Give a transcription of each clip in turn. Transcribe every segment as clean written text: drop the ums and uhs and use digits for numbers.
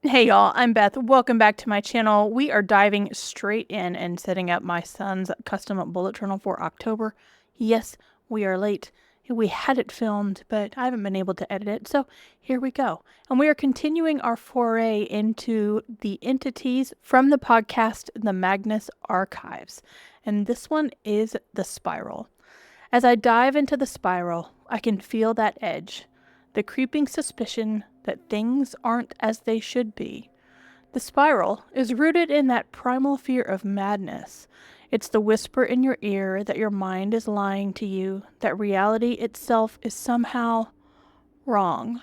Hey y'all, I'm Beth. Welcome back to my channel. We are diving straight in and setting up my son's custom bullet journal for October. Yes, we are late. We had it filmed, but I haven't been able to edit it, so here we go. And we are continuing our foray into the entities from the podcast, the Magnus Archives. And this one is the spiral. As I dive into the spiral, I can feel that edge, the creeping suspicion that things aren't as they should be. The spiral is rooted in that primal fear of madness. It's the whisper in your ear that your mind is lying to you, that reality itself is somehow wrong.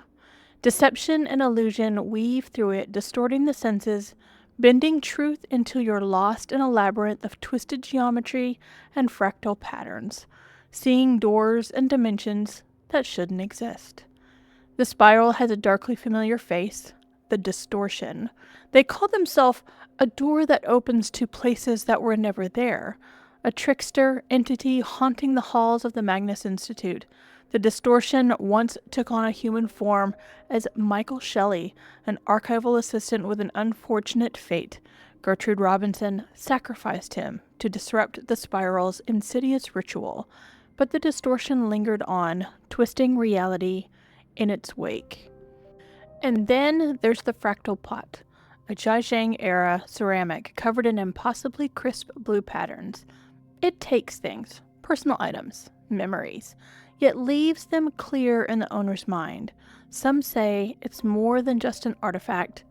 Deception and illusion weave through it, distorting the senses, bending truth until you're lost in a labyrinth of twisted geometry and fractal patterns, seeing doors and dimensions that shouldn't exist. The spiral has a darkly familiar face, the distortion. They call themselves a door that opens to places that were never there, a trickster entity haunting the halls of the Magnus Institute. The distortion once took on a human form as Michael Shelley, an archival assistant with an unfortunate fate. Gertrude Robinson sacrificed him to disrupt the spiral's insidious ritual, but the distortion lingered on, twisting reality in its wake. And then there's the fractal pot, a Jiaxing-era ceramic covered in impossibly crisp blue patterns. It takes things, personal items, memories, yet leaves them clear in the owner's mind. Some say it's more than just an artifact,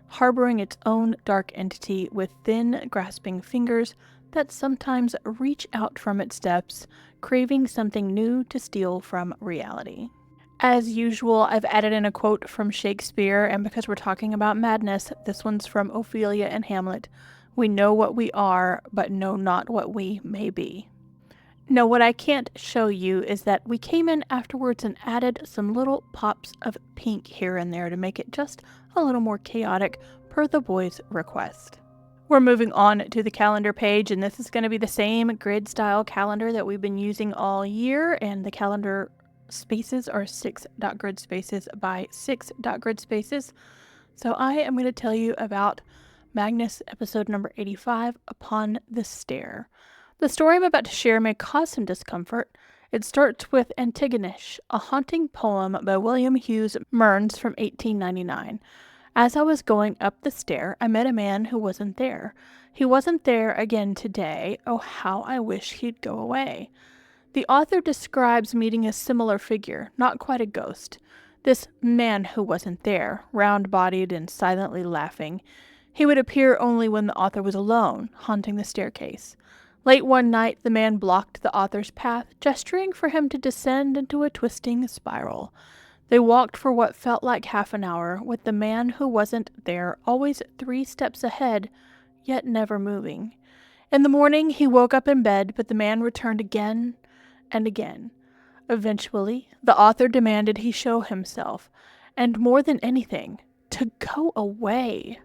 harboring its own dark entity with thin, grasping fingers that sometimes reach out from its depths, craving something new to steal from reality. As usual, I've added in a quote from Shakespeare, and because we're talking about madness, this one's from Ophelia and Hamlet. We know what we are, but know not what we may be. Now, what I can't show you is that we came in afterwards and added some little pops of pink here and there to make it just a little more chaotic per the boys' request. We're moving on to the calendar page, and this is going to be the same grid style calendar that we've been using all year, and the calendar spaces are 6.grid spaces by 6.grid spaces. So I am going to tell you about Magnus episode number 85, Upon the Stair. The story I'm about to share may cause some discomfort. It starts with Antigonish, a haunting poem by William Hughes Mearns from 1899. As I was going up the stair, I met a man who wasn't there. He wasn't there again today. Oh, how I wish he'd go away. The author describes meeting a similar figure, not quite a ghost. This man who wasn't there, round-bodied and silently laughing. He would appear only when the author was alone, haunting the staircase. Late one night, the man blocked the author's path, gesturing for him to descend into a twisting spiral. They walked for what felt like half an hour, with the man who wasn't there always 3 steps ahead, yet never moving. In the morning, he woke up in bed, but the man returned again and again. Eventually, the author demanded he show himself, and more than anything, to go away.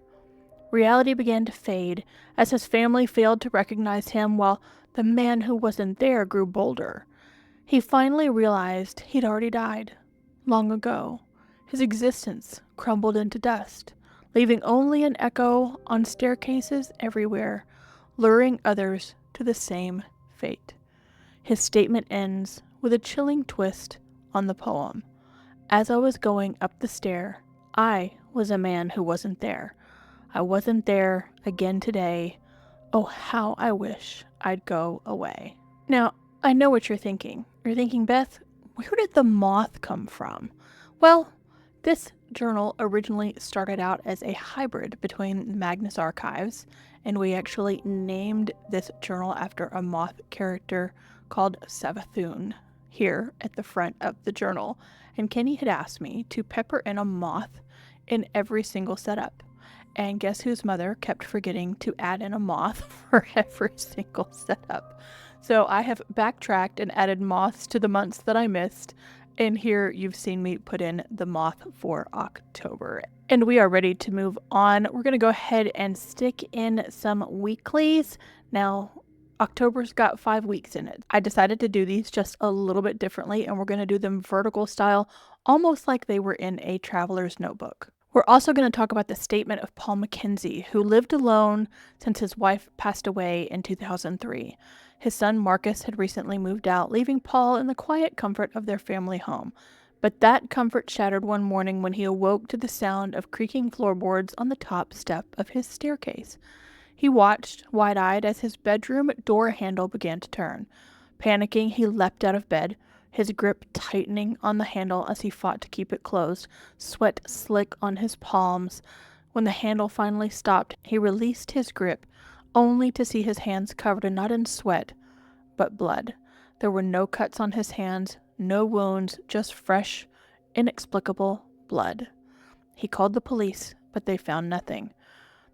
Reality began to fade as his family failed to recognize him, while the man who wasn't there grew bolder. He finally realized he'd already died, long ago. His existence crumbled into dust, leaving only an echo on staircases everywhere, luring others to the same fate. His statement ends with a chilling twist on the poem. As I was going up the stair, I was a man who wasn't there. I wasn't there again today. Oh, how I wish I'd go away. Now, I know what you're thinking. You're thinking, Beth, where did the moth come from? Well, this journal originally started out as a hybrid between the Magnus Archives, and we actually named this journal after a moth character called Savathun here at the front of the journal. And Kenny had asked me to pepper in a moth in every single setup. And guess whose mother kept forgetting to add in a moth for every single setup? So I have backtracked and added moths to the months that I missed. And here you've seen me put in the moth for October. And we are ready to move on. We're going to go ahead and stick in some weeklies. Now, October's got 5 weeks in it. I decided to do these just a little bit differently, and we're going to do them vertical style, almost like they were in a traveler's notebook. We're also going to talk about the statement of Paul McKenzie, who lived alone since his wife passed away in 2003. His son Marcus had recently moved out, leaving Paul in the quiet comfort of their family home. But that comfort shattered one morning when he awoke to the sound of creaking floorboards on the top step of his staircase. He watched, wide-eyed, as his bedroom door handle began to turn. Panicking, he leapt out of bed, his grip tightening on the handle as he fought to keep it closed, sweat slick on his palms. When the handle finally stopped, he released his grip, only to see his hands covered not in sweat, but blood. There were no cuts on his hands, no wounds, just fresh, inexplicable blood. He called the police, but they found nothing.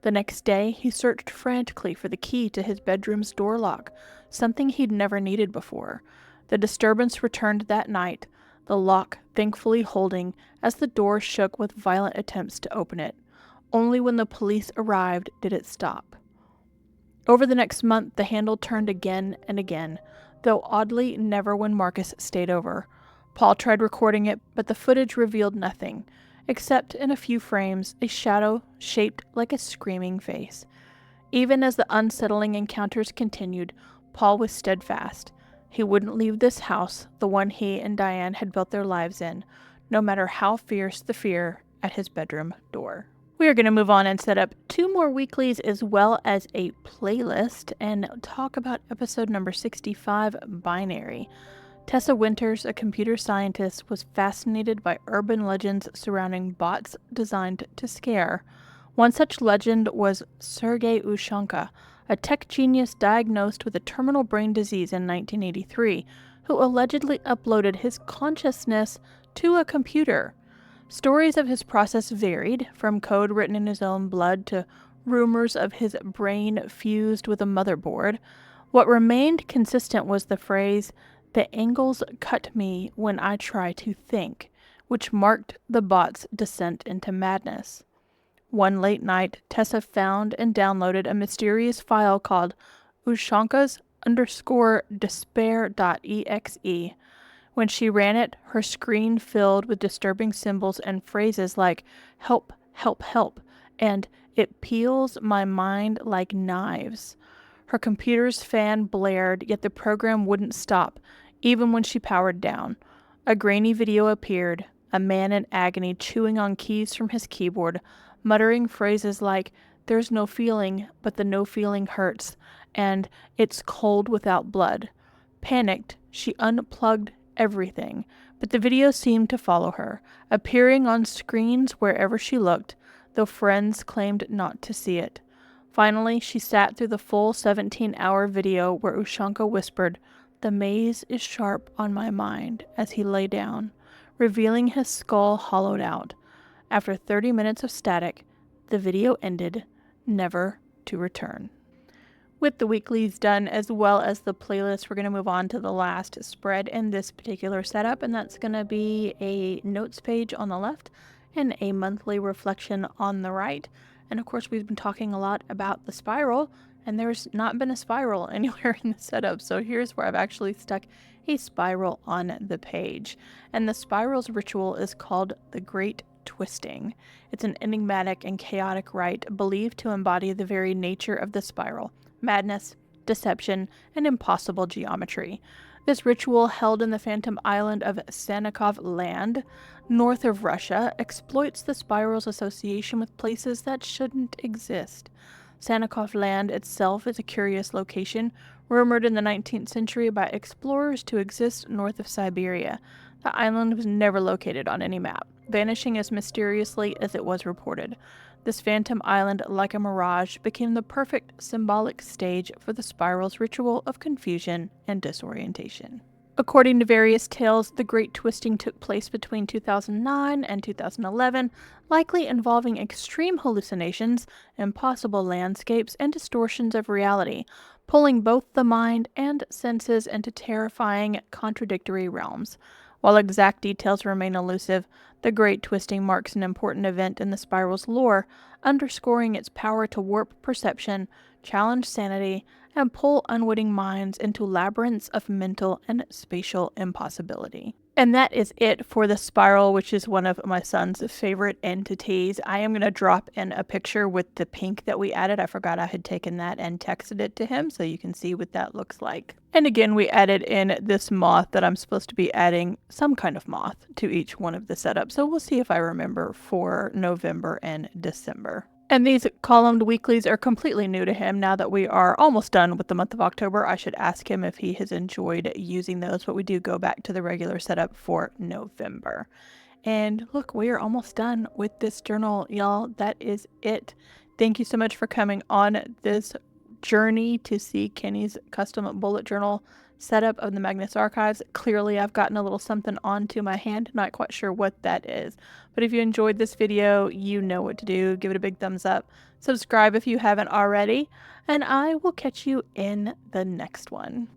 The next day, he searched frantically for the key to his bedroom's door lock, something he'd never needed before. The disturbance returned that night, the lock thankfully holding as the door shook with violent attempts to open it. Only when the police arrived did it stop. Over the next month, the handle turned again and again, though oddly never when Marcus stayed over. Paul tried recording it, but the footage revealed nothing, except in a few frames, a shadow shaped like a screaming face. Even as the unsettling encounters continued, Paul was steadfast. He wouldn't leave this house, the one he and Diane had built their lives in, no matter how fierce the fear at his bedroom door. We are going to move on and set up 2 more weeklies as well as a playlist and talk about episode number 65, Binary. Tessa Winters, a computer scientist, was fascinated by urban legends surrounding bots designed to scare. One such legend was Sergei Ushanka, a tech genius diagnosed with a terminal brain disease in 1983, who allegedly uploaded his consciousness to a computer. Stories of his process varied, from code written in his own blood to rumors of his brain fused with a motherboard. What remained consistent was the phrase, "The angles cut me when I try to think," which marked the bot's descent into madness. One late night, Tessa found and downloaded a mysterious file called Ushankas_despair.exe. When she ran it, her screen filled with disturbing symbols and phrases like "help, help, help," and "it peels my mind like knives." Her computer's fan blared, yet the program wouldn't stop, even when she powered down. A grainy video appeared, a man in agony chewing on keys from his keyboard, muttering phrases like, "There's no feeling, but the no feeling hurts," and "it's cold without blood." Panicked, she unplugged everything, but the video seemed to follow her, appearing on screens wherever she looked, though friends claimed not to see it. Finally, she sat through the full 17-hour video where Ushanka whispered, "The maze is sharp on my mind," as he lay down, revealing his skull hollowed out. After 30 minutes of static, the video ended, never to return. With the weeklies done as well as the playlist, we're going to move on to the last spread in this particular setup, and that's going to be a notes page on the left and a monthly reflection on the right. And of course, we've been talking a lot about the spiral, and there's not been a spiral anywhere in the setup, so here's where I've actually stuck a spiral on the page. And the spiral's ritual is called the Great Twisting. It's an enigmatic and chaotic rite believed to embody the very nature of the spiral: madness, deception, and impossible geometry. This ritual, held in the phantom island of Sannikov Land, north of Russia, exploits the spiral's association with places that shouldn't exist. Sannikov Land itself is a curious location, rumored in the 19th century by explorers to exist north of Siberia. The island was never located on any map, vanishing as mysteriously as it was reported. This phantom island, like a mirage, became the perfect symbolic stage for the spiral's ritual of confusion and disorientation. According to various tales, the Great Twisting took place between 2009 and 2011, likely involving extreme hallucinations, impossible landscapes, and distortions of reality, pulling both the mind and senses into terrifying, contradictory realms. While exact details remain elusive, the Great Twisting marks an important event in the spiral's lore, underscoring its power to warp perception, challenge sanity, and pull unwitting minds into labyrinths of mental and spatial impossibility. And that is it for the spiral, which is one of my son's favorite entities. I am going to drop in a picture with the pink that we added. I forgot I had taken that and texted it to him so you can see what that looks like. And again, we added in this moth that I'm supposed to be adding some kind of moth to each one of the setups. So we'll see if I remember for November and December. And these columned weeklies are completely new to him. Now that we are almost done with the month of October, I should ask him if he has enjoyed using those, but we do go back to the regular setup for November. And look, we are almost done with this journal, y'all. That is it. Thank you so much for coming on this journey to see Kenny's custom bullet journal setup of the Magnus archives. Clearly I've gotten a little something onto my hand, not quite sure what that is, but if you enjoyed this video, you know what to do. Give it a big thumbs up, subscribe if you haven't already, and I will catch you in the next one.